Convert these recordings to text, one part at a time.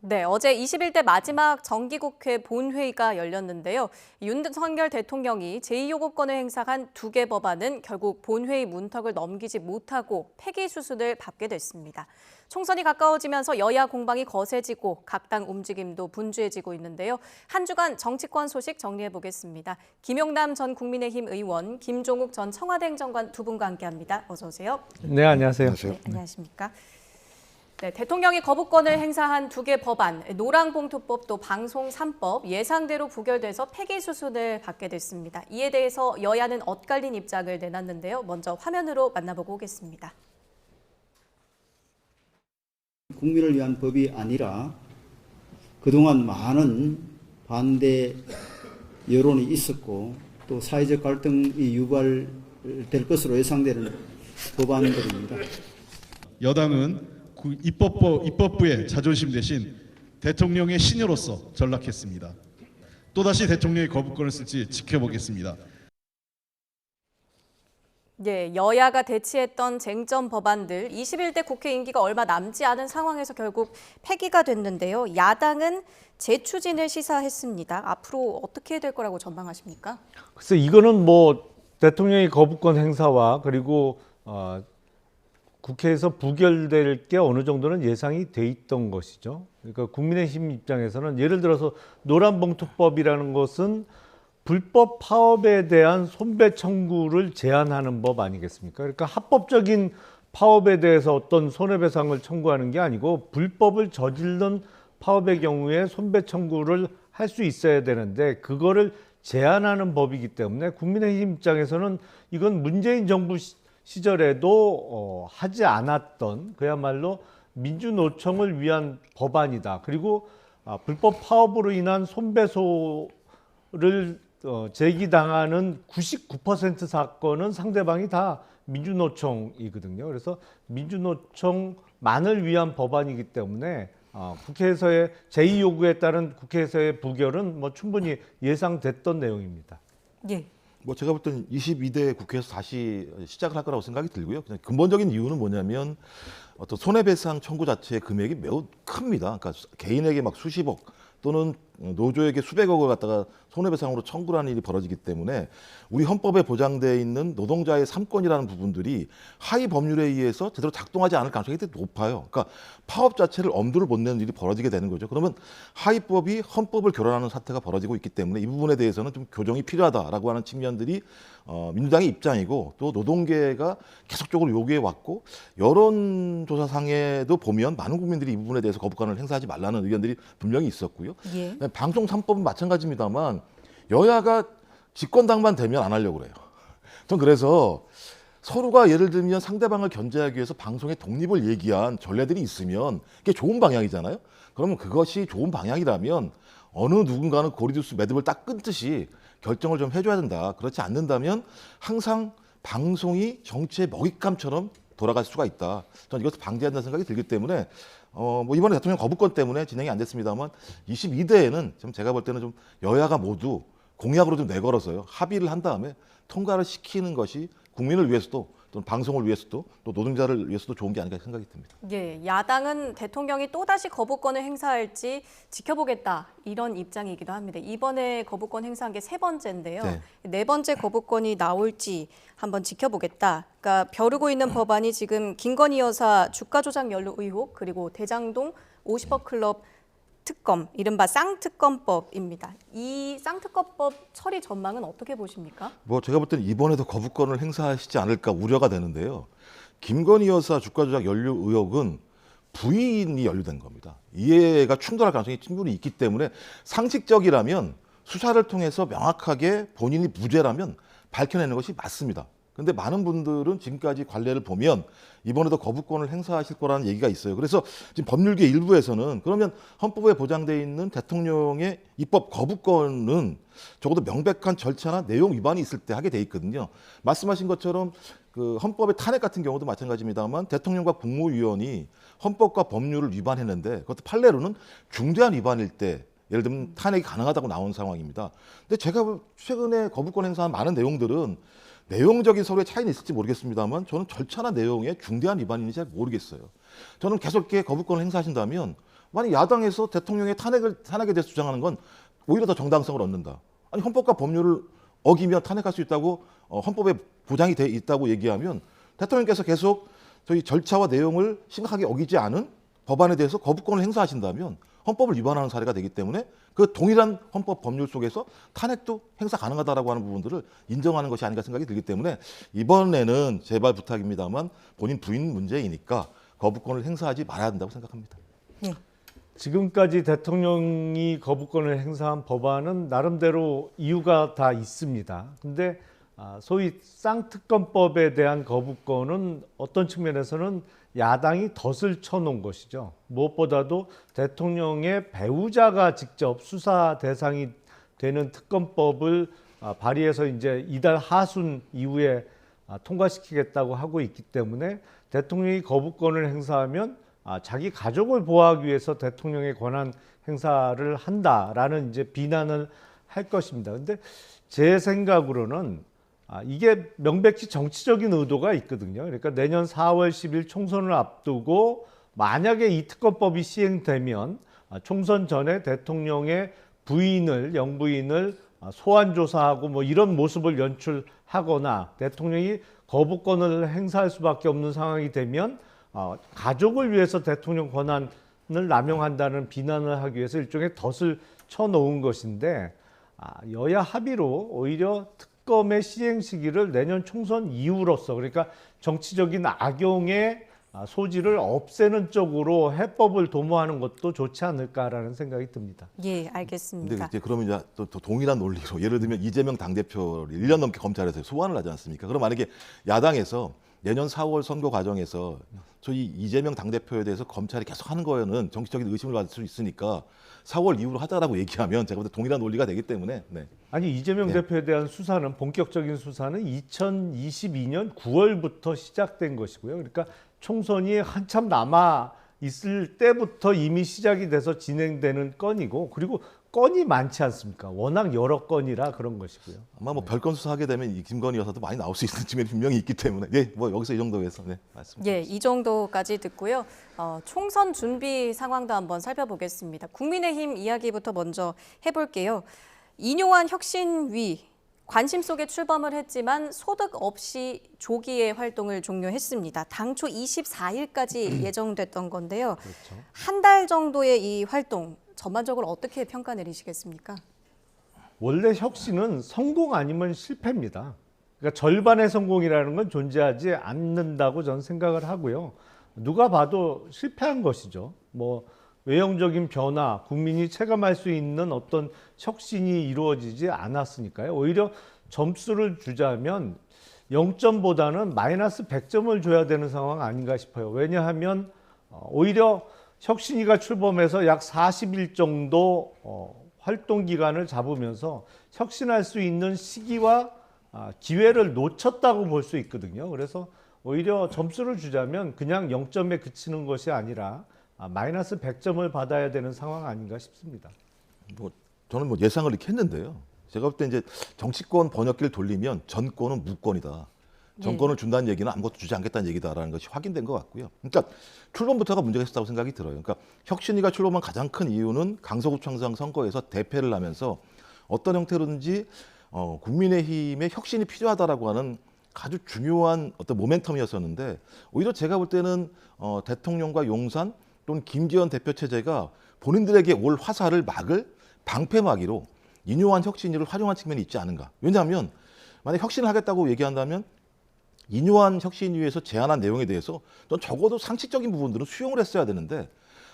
네, 어제 21대 마지막 정기국회 본회의가 열렸는데요. 윤석열 대통령이 제2요구권을 행사한 두 개 법안은 결국 본회의 문턱을 넘기지 못하고 폐기 수순을 밟게 됐습니다. 총선이 가까워지면서 여야 공방이 거세지고 각 당 움직임도 분주해지고 있는데요. 한 주간 정치권 소식 정리해보겠습니다. 김용남 전 국민의힘 의원, 김종욱 전 청와대 행정관 두 분과 함께합니다. 어서 오세요. 네, 안녕하세요. 네, 안녕하십니까. 네, 대통령이 거부권을 행사한 두 개 법안, 노랑봉투법 또 방송 3법 예상대로 부결돼서 폐기 수순을 밟게 됐습니다. 이에 대해서 여야는 엇갈린 입장을 내놨는데요. 먼저 화면으로 만나보고 오겠습니다. 국민을 위한 법이 아니라 그동안 많은 반대 여론이 있었고 또 사회적 갈등이 유발될 것으로 예상되는 법안들입니다. 여당은 입법부의 자존심 대신 대통령의 신여로서 전락했습니다. 또다시 대통령이 거부권을 쓸지 지켜보겠습니다. 네, 여야가 대치했던 쟁점 법안들 21대 국회 임기가 얼마 남지 않은 상황에서 결국 폐기가 됐는데요. 야당은 재추진을 시사했습니다. 앞으로 어떻게 될 거라고 전망하십니까? 글쎄 이거는 뭐 대통령의 거부권 행사와 그리고 국회에서 부결될 게 어느 정도는 예상이 돼 있던 것이죠. 그러니까 국민의힘 입장에서는 예를 들어서 노란봉투법이라는 것은 불법 파업에 대한 손배 청구를 제한하는 법 아니겠습니까? 그러니까 합법적인 파업에 대해서 어떤 손해배상을 청구하는 게 아니고 불법을 저지른 파업의 경우에 손배 청구를 할 수 있어야 되는데 그거를 제한하는 법이기 때문에 국민의힘 입장에서는 이건 문재인 정부 시절에도 하지 않았던 그야말로 민주노총을 위한 법안이다. 그리고 불법 파업으로 인한 손배소를 제기당하는 99% 사건은 상대방이 다 민주노총이거든요. 그래서 민주노총만을 위한 법안이기 때문에 국회에서의 제2요구에 따른 국회에서의 부결은 뭐 충분히 예상됐던 내용입니다. 예. 뭐 제가 볼 때는 22대 국회에서 다시 시작을 할 거라고 생각이 들고요. 그냥 근본적인 이유는 뭐냐면 어떤 손해배상 청구 자체의 금액이 매우 큽니다. 그러니까 개인에게 막 수십억 또는 노조에게 수백억을 갖다가 손해배상으로 청구를 하는 일이 벌어지기 때문에 우리 헌법에 보장되어 있는 노동자의 3권이라는 부분들이 하위 법률에 의해서 제대로 작동하지 않을 가능성이 되게 높아요. 그러니까 파업 자체를 엄두를 못 내는 일이 벌어지게 되는 거죠. 그러면 하위법이 헌법을 교란하는 사태가 벌어지고 있기 때문에 이 부분에 대해서는 좀 교정이 필요하다라고 하는 측면들이 민주당의 입장이고 또 노동계가 계속적으로 요구해 왔고 여론조사상에도 보면 많은 국민들이 이 부분에 대해서 거부권을 행사하지 말라는 의견들이 분명히 있었고요. 예. 방송 3법은 마찬가지입니다만 여야가 집권당만 되면 안 하려고 그래요. 전 그래서 서로가 예를 들면 상대방을 견제하기 위해서 방송의 독립을 얘기한 전례들이 있으면 그게 좋은 방향이잖아요. 그러면 그것이 좋은 방향이라면 어느 누군가는 고리두스 매듭을 딱 끊듯이 결정을 좀 해줘야 된다. 그렇지 않는다면 항상 방송이 정치의 먹잇감처럼 돌아갈 수가 있다. 저는 이것을 방지해야 된다는 생각이 들기 때문에 뭐 이번에 대통령 거부권 때문에 진행이 안 됐습니다만 22대에는 좀 제가 볼 때는 좀 여야가 모두 공약으로 좀 내걸어서요. 합의를 한 다음에 통과를 시키는 것이 국민을 위해서도 또는 방송을 위해서도 또 노동자를 위해서도 좋은 게 아닌가 생각이 듭니다. 예, 야당은 대통령이 또다시 거부권을 행사할지 지켜보겠다 이런 입장이기도 합니다. 이번에 거부권 행사한 게 세 번째인데요. 네. 네 번째 거부권이 나올지 한번 지켜보겠다. 그러니까 벼르고 있는 법안이 지금 김건희 여사 주가 조작 연루 의혹 그리고 대장동 50억 클럽 특검, 이른바 쌍특검법입니다. 이 쌍특검법 처리 전망은 어떻게 보십니까? 뭐 제가 볼 때는 이번에도 거부권을 행사하시지 않을까 우려가 되는데요. 김건희 여사 주가 조작 연루 의혹은 부인이 연루된 겁니다. 이해가 충돌할 가능성이 충분히 있기 때문에 상식적이라면 수사를 통해서 명확하게 본인이 무죄라면 밝혀내는 것이 맞습니다. 근데 많은 분들은 지금까지 관례를 보면 이번에도 거부권을 행사하실 거라는 얘기가 있어요. 그래서 지금 법률계 일부에서는 그러면 헌법에 보장되어 있는 대통령의 입법 거부권은 적어도 명백한 절차나 내용 위반이 있을 때 하게 돼 있거든요. 말씀하신 것처럼 그 헌법의 탄핵 같은 경우도 마찬가지입니다만 대통령과 국무위원이 헌법과 법률을 위반했는데 그것도 판례로는 중대한 위반일 때 예를 들면 탄핵이 가능하다고 나온 상황입니다. 근데 제가 최근에 거부권 행사한 많은 내용들은 내용적인 서로의 차이는 있을지 모르겠습니다만 저는 절차나 내용에 중대한 위반인지 잘 모르겠어요. 저는 계속 이렇게 거부권을 행사하신다면 만약 야당에서 대통령의 탄핵에 대해서 주장하는 건 오히려 더 정당성을 얻는다. 아니 헌법과 법률을 어기면 탄핵할 수 있다고 헌법에 보장이 돼 있다고 얘기하면 대통령께서 계속 저희 절차와 내용을 심각하게 어기지 않은 법안에 대해서 거부권을 행사하신다면 헌법을 위반하는 사례가 되기 때문에 그 동일한 헌법 법률 속에서 탄핵도 행사 가능하다라고 하는 부분들을 인정하는 것이 아닌가 생각이 들기 때문에 이번에는 제발 부탁입니다만 본인 부인 문제이니까 거부권을 행사하지 말아야 한다고 생각합니다. 네. 지금까지 대통령이 거부권을 행사한 법안은 나름대로 이유가 다 있습니다. 근데 소위 쌍특검법에 대한 거부권은 어떤 측면에서는 야당이 덫을 쳐놓은 것이죠. 무엇보다도 대통령의 배우자가 직접 수사 대상이 되는 특검법을 발의해서 이제 이달 하순 이후에 통과시키겠다고 하고 있기 때문에 대통령이 거부권을 행사하면 자기 가족을 보호하기 위해서 대통령의 권한 행사를 한다라는 이제 비난을 할 것입니다. 근데 제 생각으로는 이게 명백히 정치적인 의도가 있거든요. 그러니까 내년 4월 10일 총선을 앞두고 만약에 이 특검법이 시행되면 총선 전에 대통령의 부인을, 영부인을 소환 조사하고 뭐 이런 모습을 연출하거나 대통령이 거부권을 행사할 수밖에 없는 상황이 되면 가족을 위해서 대통령 권한을 남용한다는 비난을 하기 위해서 일종의 덫을 쳐놓은 것인데 여야 합의로 오히려 특검의 시행 시기를 내년 총선 이후로서 그러니까 정치적인 악용의 소지를 없애는 쪽으로 해법을 도모하는 것도 좋지 않을까라는 생각이 듭니다. 예, 알겠습니다. 근데 이제 그러면 이제 또 동일한 논리로 예를 들면 이재명 당대표를 1년 넘게 검찰에서 소환을 하지 않습니까? 그럼 만약에 야당에서 내년 4월 선거 과정에서 저희 이재명 당대표에 대해서 검찰이 계속 하는 거에는 정치적인 의심을 받을 수 있으니까 4월 이후로 하자라고 얘기하면 제가 볼 때 동일한 논리가 되기 때문에 네. 아니 이재명 대표에 대한 수사는 본격적인 수사는 2022년 9월부터 시작된 것이고요. 그러니까 총선이 한참 남아 있을 때부터 이미 시작이 돼서 진행되는 건이고 그리고 건이 많지 않습니까? 워낙 여러 건이라 그런 것이고요. 아마 뭐 별건 수사하게 되면 이 김건희 여사도 많이 나올 수 있는 측면이 분명히 있기 때문에 뭐 여기서 이 정도에서 말씀드리겠습니다. 예, 이 정도까지 듣고요. 총선 준비 상황도 한번 살펴보겠습니다. 국민의힘 이야기부터 먼저 해볼게요. 인요한 혁신위 관심 속에 출범을 했지만 소득 없이 조기에 활동을 종료했습니다. 당초 24일까지 예정됐던 건데요. 그렇죠. 한 달 정도의 이 활동 전반적으로 어떻게 평가 내리시겠습니까? 원래 혁신은 성공 아니면 실패입니다. 그러니까 절반의 성공이라는 건 존재하지 않는다고 저는 생각을 하고요. 누가 봐도 실패한 것이죠. 뭐 외형적인 변화, 국민이 체감할 수 있는 어떤 혁신이 이루어지지 않았으니까요. 오히려 점수를 주자면 0점보다는 마이너스 100점을 줘야 되는 상황 아닌가 싶어요. 왜냐하면 오히려 혁신위가 출범해서 약 40일 정도 활동 기간을 잡으면서 혁신할 수 있는 시기와 기회를 놓쳤다고 볼 수 있거든요. 그래서 오히려 점수를 주자면 그냥 0점에 그치는 것이 아니라 마이너스 100점을 받아야 되는 상황 아닌가 싶습니다. 저는 예상을 이렇게 했는데요. 제가 볼 때 이제 정치권 번역기를 돌리면 전권은 무권이다. 정권을 준다는 얘기는 아무것도 주지 않겠다는 얘기다라는 것이 확인된 것 같고요. 그러니까 출범부터가 문제가 있었다고 생각이 들어요. 그러니까 혁신위가 출범한 가장 큰 이유는 강서구청장 선거에서 대패를 하면서 어떤 형태로든지 국민의힘의 혁신이 필요하다라고 하는 아주 중요한 어떤 모멘텀이었었는데 오히려 제가 볼 때는 대통령과 용산 또는 김기현 대표 체제가 본인들에게 올 화살을 막을 방패막이로 인요한 혁신위를 활용한 측면이 있지 않은가. 왜냐하면 만약 혁신을 하겠다고 얘기한다면 인요한 혁신위에서 제안한 내용에 대해서 전 적어도 상식적인 부분들은 수용을 했어야 되는데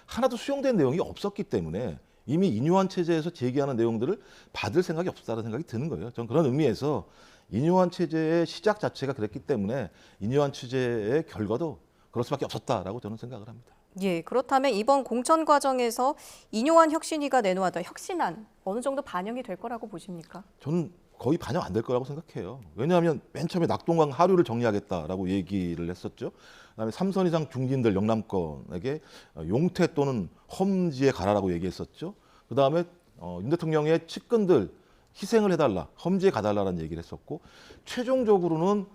하나도 수용된 내용이 없었기 때문에 이미 인요한 체제에서 제기하는 내용들을 받을 생각이 없었다는 생각이 드는 거예요. 전 그런 의미에서 인요한 체제의 시작 자체가 그랬기 때문에 인요한 체제의 결과도 그럴 수밖에 없었다라고 저는 생각을 합니다. 예, 그렇다면 이번 공천 과정에서 인요한 혁신위가 내놓았던 혁신안 어느 정도 반영이 될 거라고 보십니까? 저는 거의 반영 안 될 거라고 생각해요. 왜냐하면 맨 처음에 낙동강 하류를 정리하겠다라고 얘기를 했었죠. 그다음에 3선 이상 중진들 영남권에게 용태 또는 험지에 가라라고 얘기했었죠. 그다음에 윤 대통령의 측근들 희생을 해달라, 험지에 가달라라는 얘기를 했었고 최종적으로는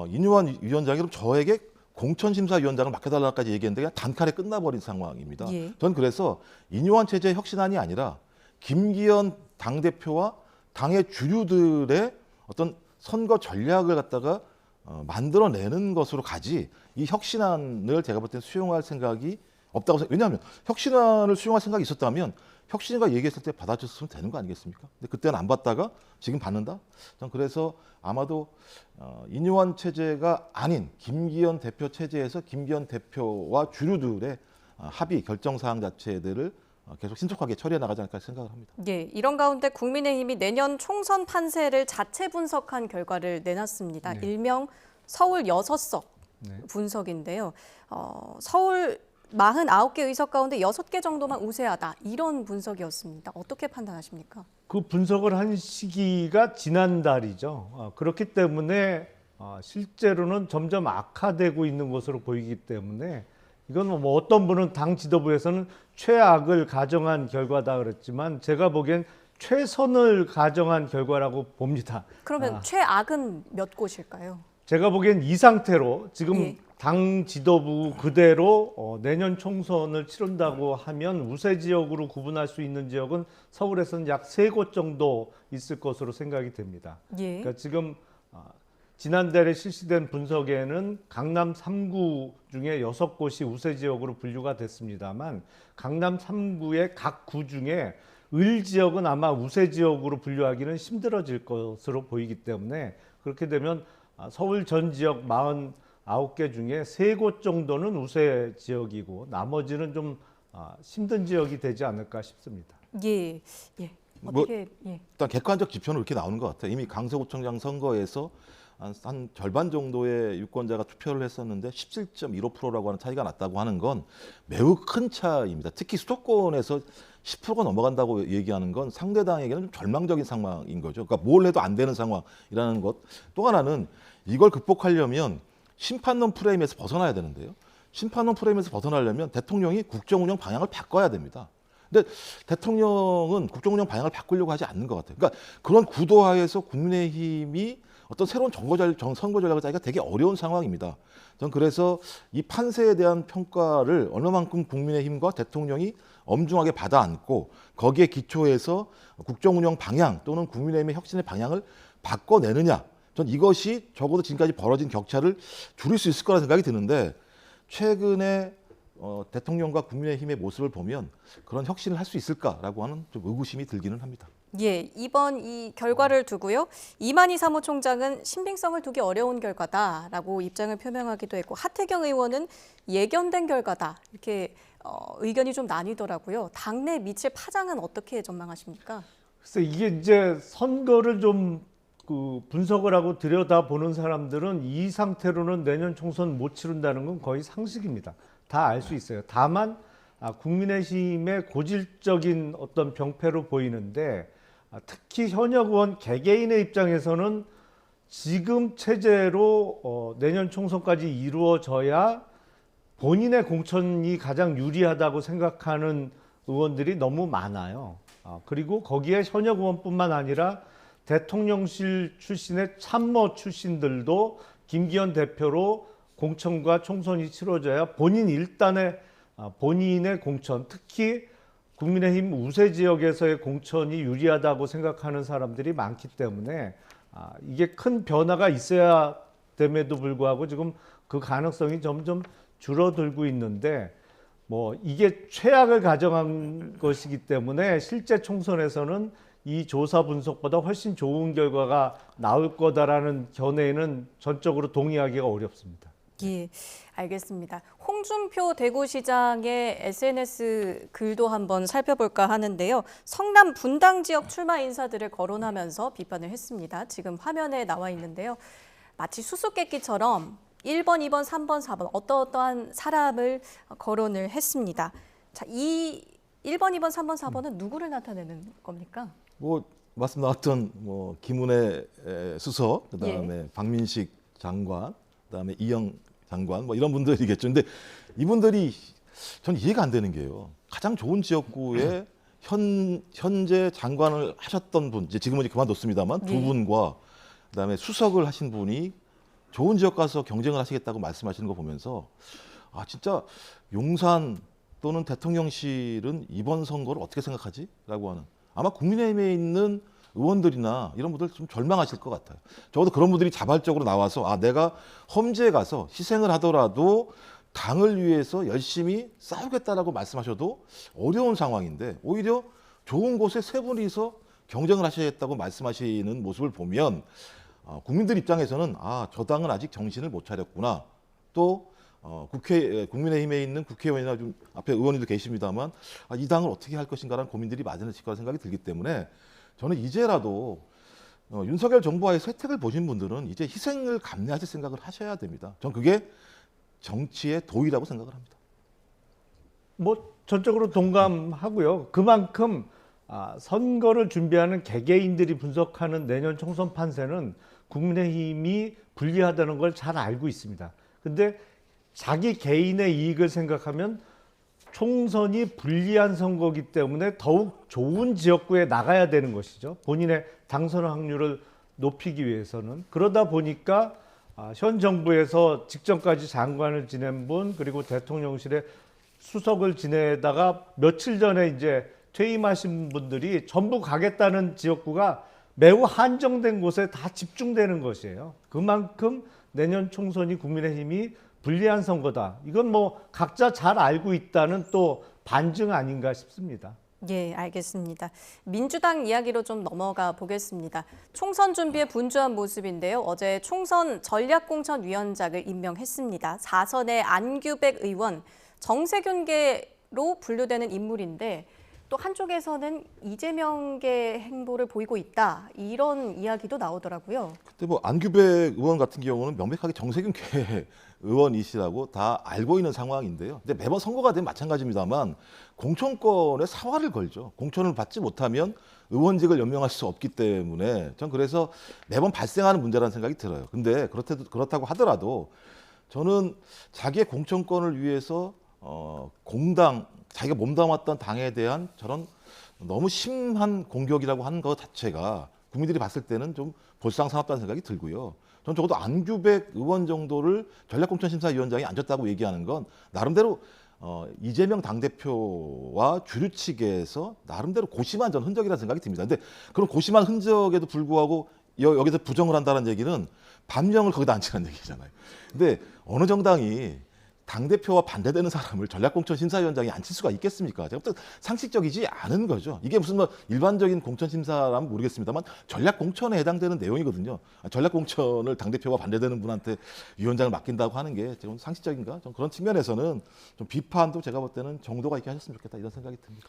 인요한 위원장이 그럼 저에게 공천심사위원장을 맡겨달라까지 얘기했는데 그냥 단칼에 끝나버린 상황입니다. 예. 전 그래서 인요한 체제 혁신안이 아니라 김기현 당대표와 당의 주류들의 어떤 선거 전략을 갖다가 만들어내는 것으로 가지 이 혁신안을 제가 볼 때는 수용할 생각이 없다고 생각해요. 왜냐하면 혁신안을 수용할 생각이 있었다면 혁신이가 얘기했을 때 받아줬으면 되는 거 아니겠습니까? 근데 그때는 안 받다가 지금 받는다? 전 그래서 아마도 인요한 체제가 아닌 김기현 대표 체제에서 김기현 대표와 주류들의 합의 결정사항 자체들을 계속 신속하게 처리해 나가지 않을까 생각을 합니다. 예, 이런 가운데 국민의힘이 내년 총선 판세를 자체 분석한 결과를 내놨습니다. 일명 서울 6석 분석인데요. 서울 49개 의석 가운데 6개 정도만 우세하다. 이런 분석이었습니다. 어떻게 판단하십니까? 그 분석을 한 시기가 지난달이죠. 그렇기 때문에 실제로는 점점 악화되고 있는 것으로 보이기 때문에 이건 뭐 어떤 분은 당 지도부에서는 최악을 가정한 결과다 그랬지만 제가 보기엔 최선을 가정한 결과라고 봅니다. 그러면 최악은 몇 곳일까요? 제가 보기엔 이 상태로 지금 예. 당 지도부 그대로 내년 총선을 치른다고 하면 우세 지역으로 구분할 수 있는 지역은 서울에서는 약 3곳 정도 있을 것으로 생각이 됩니다. 예. 그러니까 지금 지난달에 실시된 분석에는 강남 3구 중에 6곳이 우세 지역으로 분류가 됐습니다만 강남 3구의 각 구 중에 을 지역은 아마 우세 지역으로 분류하기는 힘들어질 것으로 보이기 때문에 그렇게 되면 서울 전 지역 49개 중에 3곳 정도는 우세 지역이고 나머지는 좀 힘든 지역이 되지 않을까 싶습니다. 예. 예. 어떻게 일단 객관적 지표는 이렇게 나오는 것 같아요. 이미 강서구청장 선거에서 한 절반 정도의 유권자가 투표를 했었는데 17.15%라고 하는 차이가 났다고 하는 건 매우 큰 차이입니다. 특히 수도권에서 10%가 넘어간다고 얘기하는 건 상대당에게는 좀 절망적인 상황인 거죠. 그러니까 뭘 해도 안 되는 상황이라는 것. 또 하나는 이걸 극복하려면 심판론 프레임에서 벗어나야 되는데요. 심판론 프레임에서 벗어나려면 대통령이 국정운영 방향을 바꿔야 됩니다. 근데 대통령은 국정운영 방향을 바꾸려고 하지 않는 것 같아요. 그러니까 그런 구도하에서 국민의힘이 어떤 새로운 선거 전략을 짜기가 되게 어려운 상황입니다. 저는 그래서 이 판세에 대한 평가를 얼마만큼 국민의힘과 대통령이 엄중하게 받아 안고 거기에 기초해서 국정운영 방향 또는 국민의힘의 혁신의 방향을 바꿔내느냐. 전 이것이 적어도 지금까지 벌어진 격차를 줄일 수 있을 거라 생각이 드는데 최근에 대통령과 국민의힘의 모습을 보면 그런 혁신을 할 수 있을까라고 하는 좀 의구심이 들기는 합니다. 예, 이번 이 결과를 두고요. 이만희 사무총장은 신빙성을 두기 어려운 결과다라고 입장을 표명하기도 했고 하태경 의원은 예견된 결과다 이렇게 의견이 좀 나뉘더라고요. 당내 미칠 파장은 어떻게 전망하십니까? 글쎄 이게 이제 선거를 좀 분석을 하고 들여다보는 사람들은 이 상태로는 내년 총선 못 치른다는 건 거의 상식입니다. 다 알 수 있어요. 다만 국민의힘의 고질적인 어떤 병폐로 보이는데 특히 현역 의원 개개인의 입장에서는 지금 체제로 내년 총선까지 이루어져야 본인의 공천이 가장 유리하다고 생각하는 의원들이 너무 많아요. 그리고 거기에 현역 의원뿐만 아니라 대통령실 출신의 참모 출신들도 김기현 대표로 공천과 총선이 치러져야 본인 일단의 본인의 공천, 특히 국민의힘 우세 지역에서의 공천이 유리하다고 생각하는 사람들이 많기 때문에 이게 큰 변화가 있어야 됨에도 불구하고 지금 그 가능성이 점점 줄어들고 있는데 뭐 이게 최악을 가정한 것이기 때문에 실제 총선에서는 이 조사 분석보다 훨씬 좋은 결과가 나올 거다라는 견해에는 전적으로 동의하기가 어렵습니다. 예, 알겠습니다. 홍준표 대구시장의 SNS 글도 한번 살펴볼까 하는데요. 성남 분당 지역 출마 인사들을 거론하면서 비판을 했습니다. 지금 화면에 나와 있는데요. 마치 수수께끼처럼 1번, 2번, 3번, 4번 어떠한 사람을 거론을 했습니다. 자, 이 1번, 2번, 3번, 4번은 누구를 나타내는 겁니까? 뭐 말씀 나왔던 뭐 김은혜 수석, 그다음에 박민식 장관, 그다음에 이영 장관 뭐 이런 분들이겠죠. 근데 이분들이 전 이해가 안 되는 게요. 가장 좋은 지역구에 현재 장관을 하셨던 분, 이제 지금은 그만뒀습니다만 두 분과 그다음에 수석을 하신 분이 좋은 지역 가서 경쟁을 하시겠다고 말씀하시는 거 보면서 아 진짜 용산 또는 대통령실은 이번 선거를 어떻게 생각하지? 라고 하는 아마 국민의힘에 있는 의원들이나 이런 분들 좀 절망하실 것 같아요. 적어도 그런 분들이 자발적으로 나와서 아 내가 험지에 가서 희생을 하더라도 당을 위해서 열심히 싸우겠다라고 말씀하셔도 어려운 상황인데 오히려 좋은 곳에 세 분이서 경쟁을 하시겠다고 말씀하시는 모습을 보면 국민들 입장에서는 아, 저 당은 아직 정신을 못 차렸구나. 또 국민의힘에 있는 국회의원이나 좀 앞에 의원님도 계십니다만 아, 이 당을 어떻게 할 것인가라는 고민들이 많으실 거라 생각이 들기 때문에 저는 이제라도 윤석열 정부와의 혜택을 보신 분들은 이제 희생을 감내하실 생각을 하셔야 됩니다. 전 그게 정치의 도의라고 생각을 합니다. 뭐 전적으로 동감하고요. 그만큼 선거를 준비하는 개개인들이 분석하는 내년 총선 판세는 국민의힘이 불리하다는 걸 잘 알고 있습니다. 근데 자기 개인의 이익을 생각하면 총선이 불리한 선거이기 때문에 더욱 좋은 지역구에 나가야 되는 것이죠. 본인의 당선 확률을 높이기 위해서는. 그러다 보니까 현 정부에서 직전까지 장관을 지낸 분 그리고 대통령실에 수석을 지내다가 며칠 전에 이제 퇴임하신 분들이 전부 가겠다는 지역구가 매우 한정된 곳에 다 집중되는 것이에요. 그만큼 내년 총선이 국민의힘이 불리한 선거다. 이건 뭐 각자 잘 알고 있다는 또 반증 아닌가 싶습니다. 예, 알겠습니다. 민주당 이야기로 좀 넘어가 보겠습니다. 총선 준비에 분주한 모습인데요. 어제 총선 전략공천위원장을 임명했습니다. 4선의 안규백 의원, 정세균계로 분류되는 인물인데 또 한쪽에서는 이재명계 행보를 보이고 있다. 이런 이야기도 나오더라고요. 근데 뭐 안규백 의원 같은 경우는 명백하게 정세균계 의원이시라고 다 알고 있는 상황인데요. 근데 매번 선거가 되면 마찬가지입니다만 공천권에 사활을 걸죠. 공천을 받지 못하면 의원직을 연명할 수 없기 때문에 전 그래서 매번 발생하는 문제라는 생각이 들어요. 근데 그렇다고 하더라도 저는 자기의 공천권을 위해서 공당 자기가 몸담았던 당에 대한 저런 너무 심한 공격이라고 하는 것 자체가 국민들이 봤을 때는 좀 볼상사납다는 생각이 들고요. 전 적어도 안규백 의원 정도를 전략공천심사위원장에 앉았다고 얘기하는 건 나름대로 이재명 당대표와 주류 측에서 나름대로 고심한 전 흔적이라는 생각이 듭니다. 근데 그런 고심한 흔적에도 불구하고 여기서 부정을 한다는 얘기는 반명을 거기다 앉히는 얘기잖아요. 근데 어느 정당이 당대표와 반대되는 사람을 전략공천심사위원장에 앉힐 수가 있겠습니까? 제가 볼 때 상식적이지 않은 거죠. 이게 무슨 뭐 일반적인 공천심사라면 모르겠습니다만 전략공천에 해당되는 내용이거든요. 전략공천을 당대표와 반대되는 분한테 위원장을 맡긴다고 하는 게 지금 상식적인가? 좀 그런 측면에서는 좀 비판도 제가 볼 때는 정도가 있게 하셨으면 좋겠다 이런 생각이 듭니다.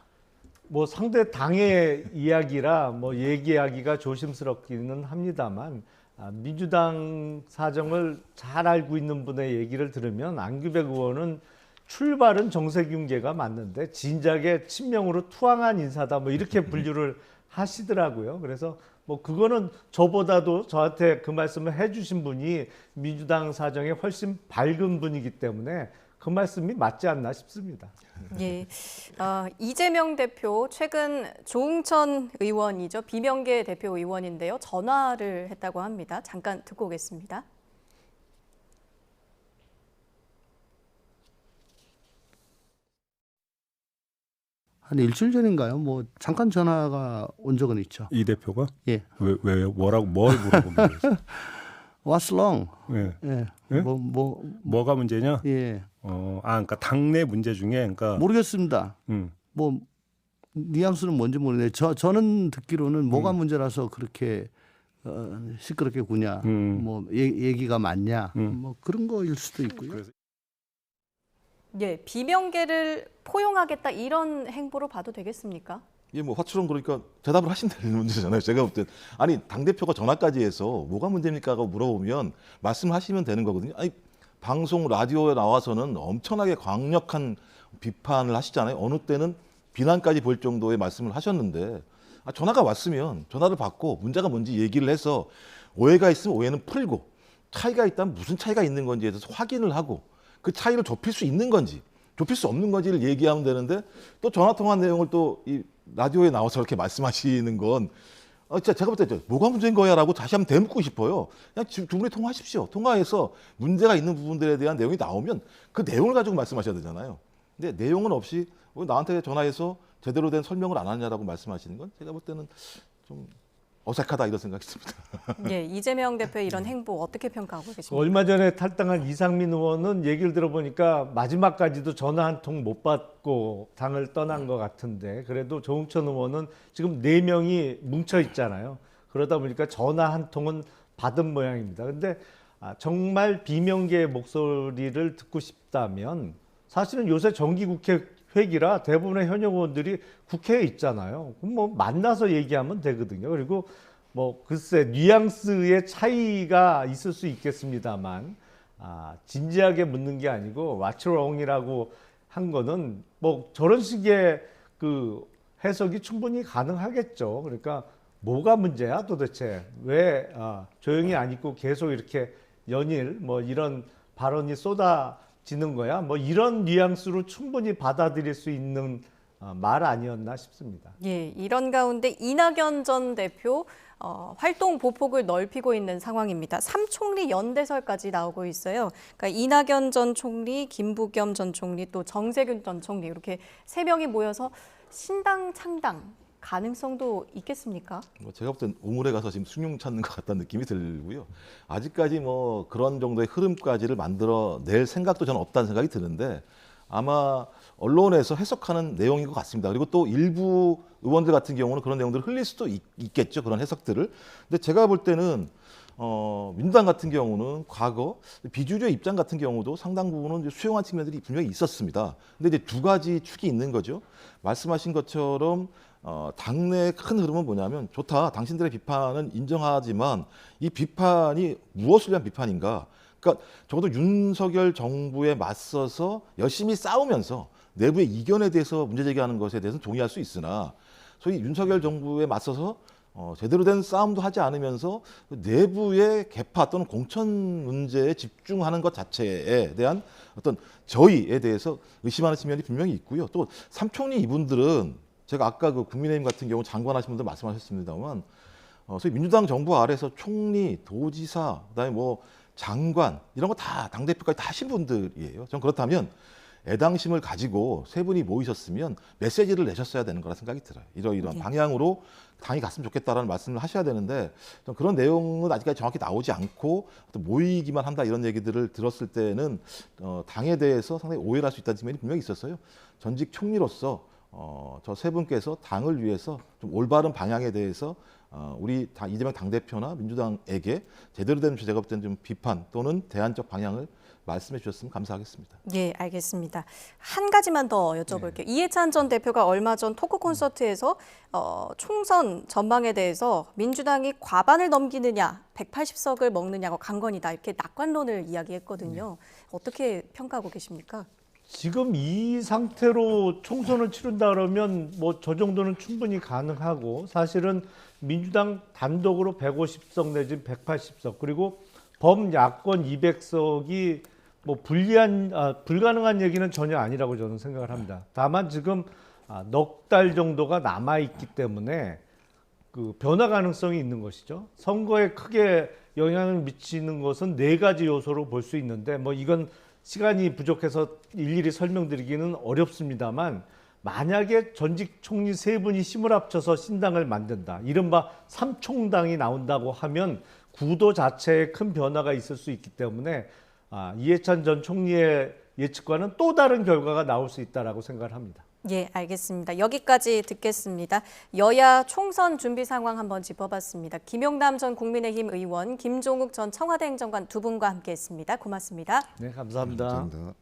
뭐 상대 당의 이야기라 뭐 얘기하기가 조심스럽기는 합니다만 민주당 사정을 잘 알고 있는 분의 얘기를 들으면 안규백 의원은 출발은 정세균계가 맞는데 진작에 친명으로 투항한 인사다 뭐 이렇게 분류를 하시더라고요. 그래서 뭐 그거는 저보다도 저한테 그 말씀을 해주신 분이 민주당 사정에 훨씬 밝은 분이기 때문에 그 말씀이 맞지 않나 싶습니다. 예, 이재명 대표 최근 조응천 의원이죠. 비명계 대표 의원인데요. 전화를 했다고 합니다. 잠깐 듣고 오겠습니다. 한 일주일 전인가요? 뭐 잠깐 전화가 온 적은 있죠. 이 대표가? 예. 왜 뭐라고 뭘 물어보는 거예요? What's wrong? 예. 예. 예? 뭐가 뭐가 문제냐? 예. 그러니까 당내 문제 중에 그러니까 모르겠습니다. 음. 뭐 뉘앙스는 뭔지 모르겠는데 저는 듣기로는 뭐가 문제라서 그렇게 시끄럽게 구냐. 뭐 얘기가 많냐. 뭐 그런 거일 수도 있고요. 그래서 예, 비명계를 포용하겠다 이런 행보로 봐도 되겠습니까? 이게 뭐 화처럼 그러니까 대답을 하시면 되는 문제잖아요. 제가 볼 때 아니 당대표가 전화까지 해서 뭐가 문제입니까? 하고 물어보면 말씀하시면 되는 거거든요. 아니 방송 라디오에 나와서는 엄청나게 강력한 비판을 하시잖아요. 어느 때는 비난까지 볼 정도의 말씀을 하셨는데 전화가 왔으면 전화를 받고 문제가 뭔지 얘기를 해서 오해가 있으면 오해는 풀고 차이가 있다면 무슨 차이가 있는 건지에 대해서 확인을 하고 그 차이를 좁힐 수 있는 건지 좁힐 수 없는 건지를 얘기하면 되는데 또 전화 통화 내용을 또 이 라디오에 나와서 이렇게 말씀하시는 건 진짜 제가 볼 때 뭐가 문제인 거야라고 다시 한번 되묻고 싶어요. 그냥 두 분이 통화하십시오. 통화해서 문제가 있는 부분들에 대한 내용이 나오면 그 내용을 가지고 말씀하셔야 되잖아요. 근데 내용은 없이 왜 나한테 전화해서 제대로 된 설명을 안 하냐라고 말씀하시는 건 제가 볼 때는 좀 어색하다 이런 생각이 듭니다. 예, 이재명 대표의 이런 행보 어떻게 평가하고 계십니까? 얼마 전에 탈당한 이상민 의원은 얘기를 들어보니까 마지막까지도 전화 한 통 못 받고 당을 떠난 것 같은데 그래도 조응천 의원은 지금 4명이 뭉쳐 있잖아요. 그러다 보니까 전화 한 통은 받은 모양입니다. 근데 정말 비명계의 목소리를 듣고 싶다면 사실은 요새 정기국회 회기라 대부분의 현역 의원들이 국회에 있잖아요. 그럼 뭐 만나서 얘기하면 되거든요. 그리고 뭐 글쎄 뉘앙스의 차이가 있을 수 있겠습니다만 진지하게 묻는 게 아니고 What's wrong이라고 한 거는 뭐 저런 식의 그 해석이 충분히 가능하겠죠. 그러니까 뭐가 문제야 도대체 왜 조용히 안 있고 계속 이렇게 연일 뭐 이런 발언이 쏟아지는 거야? 뭐 이런 뉘앙스로 충분히 받아들일 수 있는 말 아니었나 싶습니다. 예, 이런 가운데 이낙연 전 대표 활동 보폭을 넓히고 있는 상황입니다. 3총리 연대설까지 나오고 있어요. 그러니까 이낙연 전 총리, 김부겸 전 총리, 또 정세균 전 총리 이렇게 3명이 모여서 신당 창당 가능성도 있겠습니까? 제가 볼 땐 우물에 가서 지금 숭늉 찾는 것 같다는 느낌이 들고요. 아직까지 뭐 그런 정도의 흐름까지를 만들어낼 생각도 저는 없다는 생각이 드는데 아마 언론에서 해석하는 내용인 것 같습니다. 그리고 또 일부 의원들 같은 경우는 그런 내용들을 흘릴 수도 있겠죠. 그런 해석들을. 근데 제가 볼 때는 민주당 같은 경우는 과거 비주류의 입장 같은 경우도 상당 부분은 이제 수용한 측면들이 분명히 있었습니다. 근데 이제 두 가지 축이 있는 거죠. 말씀하신 것처럼 당내의 큰 흐름은 뭐냐면 좋다. 당신들의 비판은 인정하지만 이 비판이 무엇을 위한 비판인가? 그러니까 적어도 윤석열 정부에 맞서서 열심히 싸우면서 내부의 이견에 대해서 문제 제기하는 것에 대해서는 동의할 수 있으나 소위 윤석열 정부에 맞서서 제대로 된 싸움도 하지 않으면서 내부의 개파 또는 공천 문제에 집중하는 것 자체에 대한 어떤 저의에 대해서 의심하는 측면이 분명히 있고요. 또 삼총리 이분들은 제가 아까 그 국민의힘 같은 경우 장관 하신 분들 말씀하셨습니다만 소위 민주당 정부 아래에서 총리, 도지사, 그다음에 뭐 장관 이런 거 다 당대표까지 다 하신 분들이에요. 전 그렇다면 애당심을 가지고 세 분이 모이셨으면 메시지를 내셨어야 되는 거라 생각이 들어요. 이러이러한 방향으로 당이 갔으면 좋겠다라는 말씀을 하셔야 되는데 좀 그런 내용은 아직까지 정확히 나오지 않고 또 모이기만 한다 이런 얘기들을 들었을 때는 당에 대해서 상당히 오해를 할 수 있다는 측면이 분명히 있었어요. 전직 총리로서 저 세 분께서 당을 위해서 좀 올바른 방향에 대해서 우리 이재명 당대표나 민주당에게 제대로 된 제가 볼 때는 좀 비판 또는 대안적 방향을 말씀해 주셨으면 감사하겠습니다. 예, 알겠습니다. 한 가지만 더 여쭤볼게요. 이해찬 전 대표가 얼마 전 토크 콘서트에서 총선 전망에 대해서 민주당이 과반을 넘기느냐, 180석을 먹느냐가 관건이다 이렇게 낙관론을 이야기했거든요. 어떻게 평가하고 계십니까? 지금 이 상태로 총선을 치른다 그러면 뭐 저 정도는 충분히 가능하고 사실은 민주당 단독으로 150석 내지 180석 그리고 범야권 200석이 뭐 불가능한 얘기는 전혀 아니라고 저는 생각을 합니다. 다만 지금 넉 달 정도가 남아 있기 때문에 그 변화 가능성이 있는 것이죠. 선거에 크게 영향을 미치는 것은 4가지 요소로 볼 수 있는데 뭐 이건 시간이 부족해서 일일이 설명드리기는 어렵습니다만 만약에 전직 총리 3분이 힘을 합쳐서 신당을 만든다. 이른바 삼총당이 나온다고 하면 구도 자체에 큰 변화가 있을 수 있기 때문에 이해찬 전 총리의 예측과는 또 다른 결과가 나올 수 있다라고 생각을 합니다. 예, 알겠습니다. 여기까지 듣겠습니다. 여야 총선 준비 상황 한번 짚어봤습니다. 김용남 전 국민의힘 의원, 김종욱 전 청와대 행정관 두 분과 함께했습니다. 고맙습니다. 네, 감사합니다. 감사합니다.